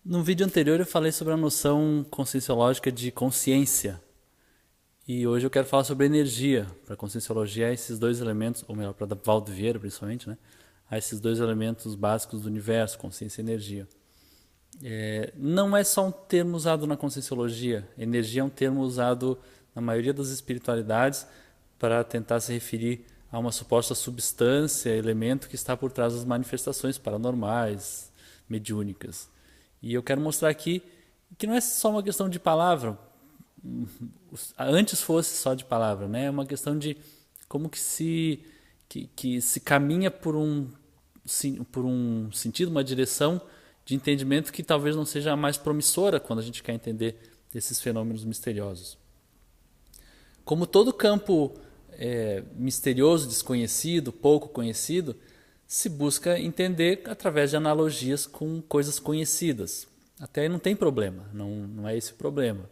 No vídeo anterior eu falei sobre a noção conscienciológica de consciência. E hoje eu quero falar sobre energia. Para a conscienciologia, há esses dois elementos, ou melhor, para Valdo Vieira principalmente, né? Há esses dois elementos básicos do universo, consciência e energia. Não é só um termo usado na conscienciologia. Energia é um termo usado na maioria das espiritualidades para tentar se referir a uma suposta substância, elemento que está por trás das manifestações paranormais, mediúnicas. E eu quero mostrar aqui que não é só uma questão de palavra. Antes fosse só de palavra, né? É uma questão de como que se caminha por um sentido, uma direção de entendimento que talvez não seja a mais promissora quando a gente quer entender esses fenômenos misteriosos. Como todo campo misterioso, desconhecido, pouco conhecido, se busca entender através de analogias com coisas conhecidas. Até aí não tem problema, não é esse o problema.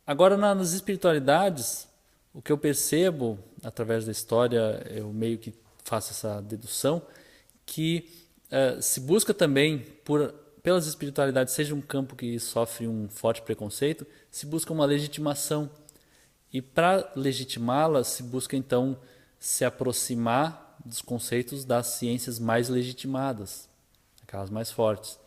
Agora, nas espiritualidades, o que eu percebo através da história, eu meio que faço essa dedução, que se busca também, pelas espiritualidades, seja um campo que sofre um forte preconceito, se busca uma legitimação. E para legitimá-la, se busca então se aproximar dos conceitos das ciências mais legitimadas, aquelas mais fortes.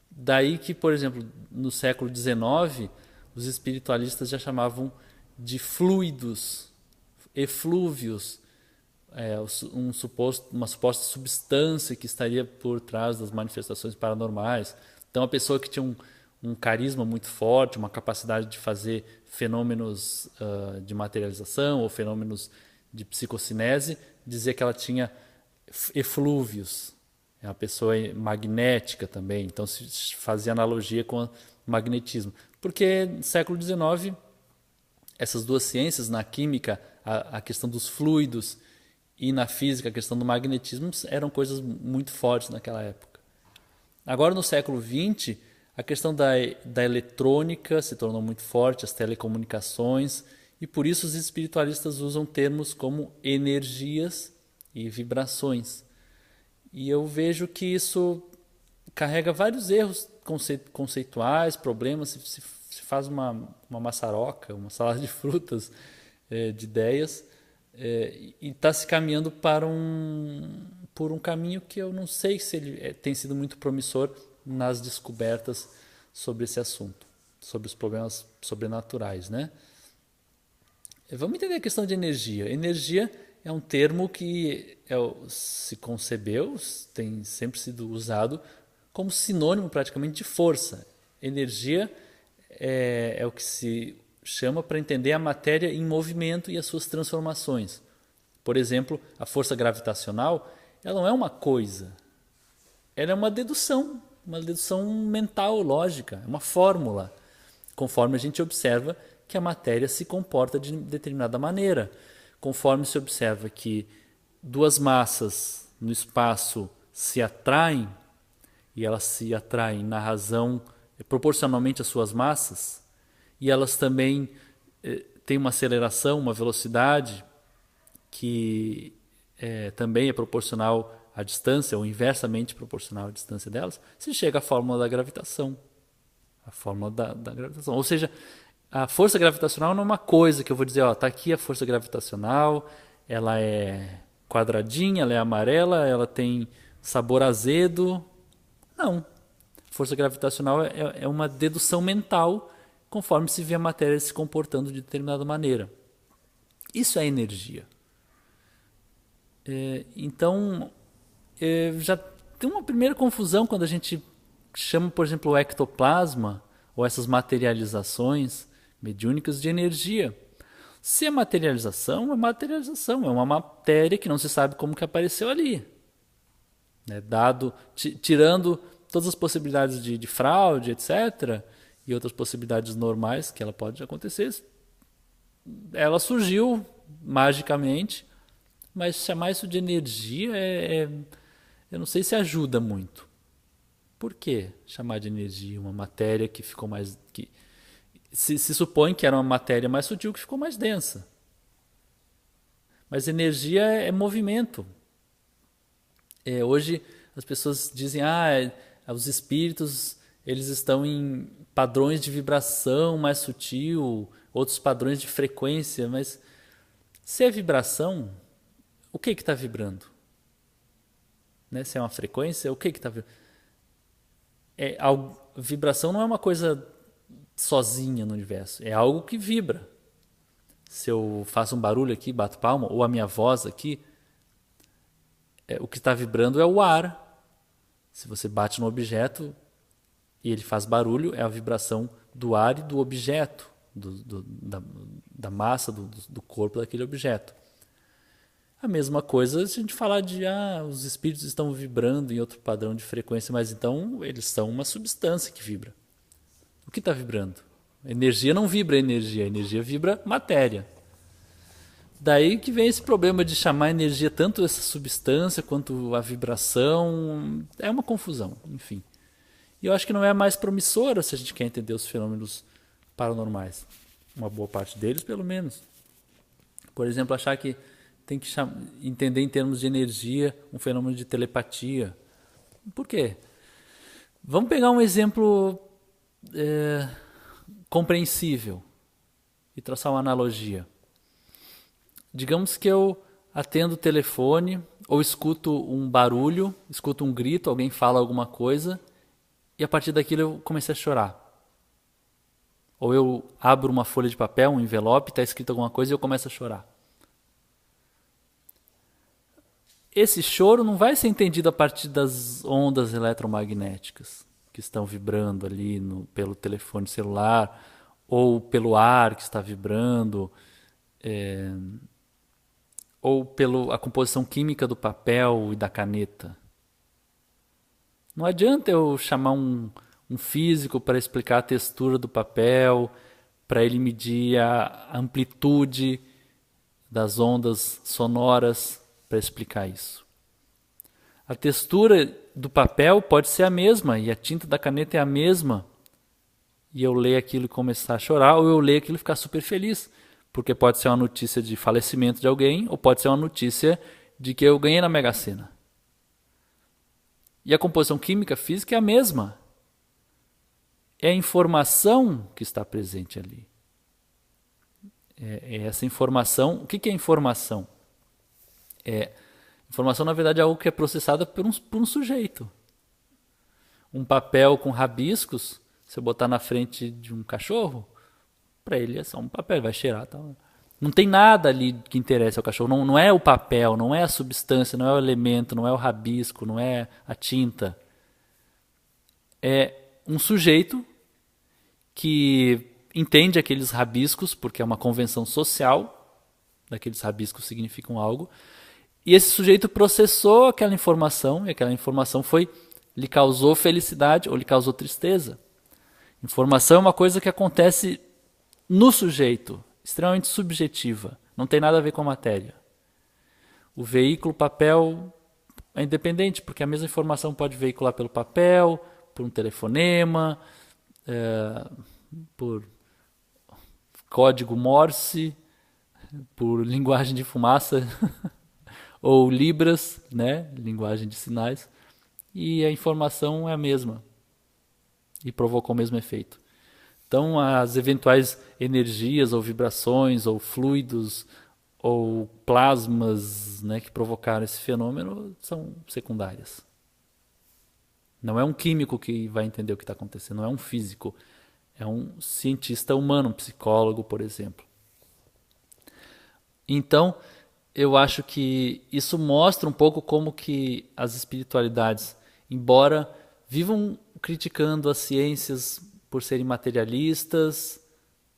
Daí que, por exemplo, no século XIX, os espiritualistas já chamavam de fluidos, eflúvios, uma suposta substância que estaria por trás das manifestações paranormais. Então, a pessoa que tinha um carisma muito forte, uma capacidade de fazer fenômenos de materialização ou fenômenos de psicocinese, dizia que ela tinha eflúvios. É uma pessoa magnética também, então se fazia analogia com o magnetismo. Porque no século XIX, essas duas ciências, na química, a questão dos fluidos, e na física, a questão do magnetismo, eram coisas muito fortes naquela época. Agora, no século XX, a questão da eletrônica se tornou muito forte, as telecomunicações, e por isso os espiritualistas usam termos como energias e vibrações. E eu vejo que isso carrega vários erros conceituais, problemas, se faz uma maçaroca, uma salada de frutas, de ideias, e está se caminhando por um caminho que eu não sei se ele tem sido muito promissor nas descobertas sobre esse assunto, sobre os problemas sobrenaturais, né? Vamos entender a questão de energia. Energia é um termo que se concebeu, tem sempre sido usado como sinônimo praticamente de força. Energia é o que se chama para entender a matéria em movimento e as suas transformações. Por exemplo, a força gravitacional, ela não é uma coisa, ela é uma dedução mental, lógica, é uma fórmula, conforme a gente observa que a matéria se comporta de determinada maneira, conforme se observa que duas massas no espaço se atraem, e elas se atraem na razão proporcionalmente às suas massas, e elas também têm uma aceleração, uma velocidade que também é proporcional à distância, ou inversamente proporcional à distância delas, se chega à fórmula da gravitação. A fórmula da gravitação. Ou seja, a força gravitacional não é uma coisa que eu vou dizer, ó, tá aqui a força gravitacional, ela é quadradinha, ela é amarela, ela tem sabor azedo. Não. Força gravitacional é uma dedução mental conforme se vê a matéria se comportando de determinada maneira. Isso é energia. Então, já tem uma primeira confusão quando a gente chama, por exemplo, o ectoplasma ou essas materializações mediúnicas de energia. Se é materialização, é materialização, é uma matéria que não se sabe como que apareceu ali. Tirando todas as possibilidades de fraude, etc., e outras possibilidades normais que ela pode acontecer, ela surgiu magicamente, mas chamar isso de energia eu não sei se ajuda muito. Por que chamar de energia uma matéria que ficou mais... Se supõe que era uma matéria mais sutil que ficou mais densa. Mas energia é movimento. Hoje as pessoas dizem, Os espíritos, eles estão em padrões de vibração mais sutil, outros padrões de frequência, mas se é vibração, o que está vibrando? Né? Se é uma frequência, o que está vibrando? Vibração não é uma coisa sozinha no universo, é algo que vibra. Se eu faço um barulho aqui, bato palma, ou a minha voz aqui, o que está vibrando é o ar. Se você bate no objeto e ele faz barulho, é a vibração do ar e do objeto, da massa do corpo daquele objeto. A mesma coisa se a gente falar de os espíritos estão vibrando em outro padrão de frequência, mas então eles são uma substância que vibra. O que está vibrando? A energia não vibra energia, a energia vibra matéria. Daí que vem esse problema de chamar energia tanto essa substância quanto a vibração. É uma confusão, enfim. E eu acho que não é mais promissora se a gente quer entender os fenômenos paranormais. Uma boa parte deles, pelo menos. Por exemplo, achar que tem que entender em termos de energia um fenômeno de telepatia. Por quê? Vamos pegar um exemplo compreensível e traçar uma analogia. Digamos que eu atendo o telefone ou escuto um barulho, escuto um grito, alguém fala alguma coisa e a partir daquilo eu comecei a chorar. Ou eu abro uma folha de papel, um envelope, está escrito alguma coisa e eu começo a chorar. Esse choro não vai ser entendido a partir das ondas eletromagnéticas que estão vibrando ali pelo telefone celular ou pelo ar que está vibrando, ou pela composição química do papel e da caneta. Não adianta eu chamar um físico para explicar a textura do papel, para ele medir a amplitude das ondas sonoras para explicar isso. A textura do papel pode ser a mesma e a tinta da caneta é a mesma. E eu ler aquilo e começar a chorar, ou eu ler aquilo e ficar super feliz. Porque pode ser uma notícia de falecimento de alguém, ou pode ser uma notícia de que eu ganhei na Mega Sena. E a composição química física é a mesma. É a informação que está presente ali. É essa informação. O que é informação? Informação, na verdade, é algo que é processada por um sujeito. Um papel com rabiscos, se eu botar na frente de um cachorro, para ele é só um papel, vai cheirar. Tal. Não tem nada ali que interesse ao cachorro. Não é o papel, não é a substância, não é o elemento, não é o rabisco, não é a tinta. É um sujeito que entende aqueles rabiscos, porque é uma convenção social, daqueles rabiscos significam algo, e esse sujeito processou aquela informação, e aquela informação lhe causou felicidade ou lhe causou tristeza. Informação é uma coisa que acontece no sujeito, extremamente subjetiva, não tem nada a ver com a matéria. O veículo papel é independente, porque a mesma informação pode veicular pelo papel, por um telefonema, por código Morse, por linguagem de fumaça, ou Libras, né, linguagem de sinais, e a informação é a mesma e provocou o mesmo efeito. Então, as eventuais energias ou vibrações ou fluidos ou plasmas, né, que provocaram esse fenômeno são secundárias. Não é um químico que vai entender o que está acontecendo, não é um físico, é um cientista humano, um psicólogo, por exemplo. Então, eu acho que isso mostra um pouco como que as espiritualidades, embora vivam criticando as ciências por serem materialistas,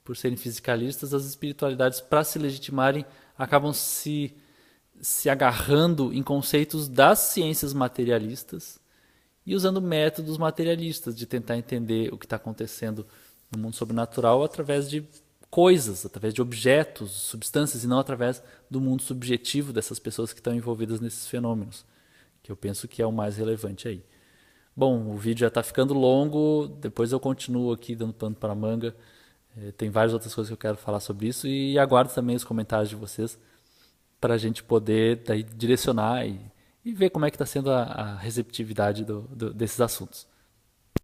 por serem fisicalistas, as espiritualidades, para se legitimarem, acabam se agarrando em conceitos das ciências materialistas e usando métodos materialistas de tentar entender o que está acontecendo no mundo sobrenatural através de coisas, através de objetos, substâncias, e não através do mundo subjetivo dessas pessoas que estão envolvidas nesses fenômenos, que eu penso que é o mais relevante aí. Bom, o vídeo já está ficando longo, depois eu continuo aqui dando pano para a manga, tem várias outras coisas que eu quero falar sobre isso, e aguardo também os comentários de vocês para a gente poder daí direcionar e ver como é que está sendo a receptividade desses assuntos.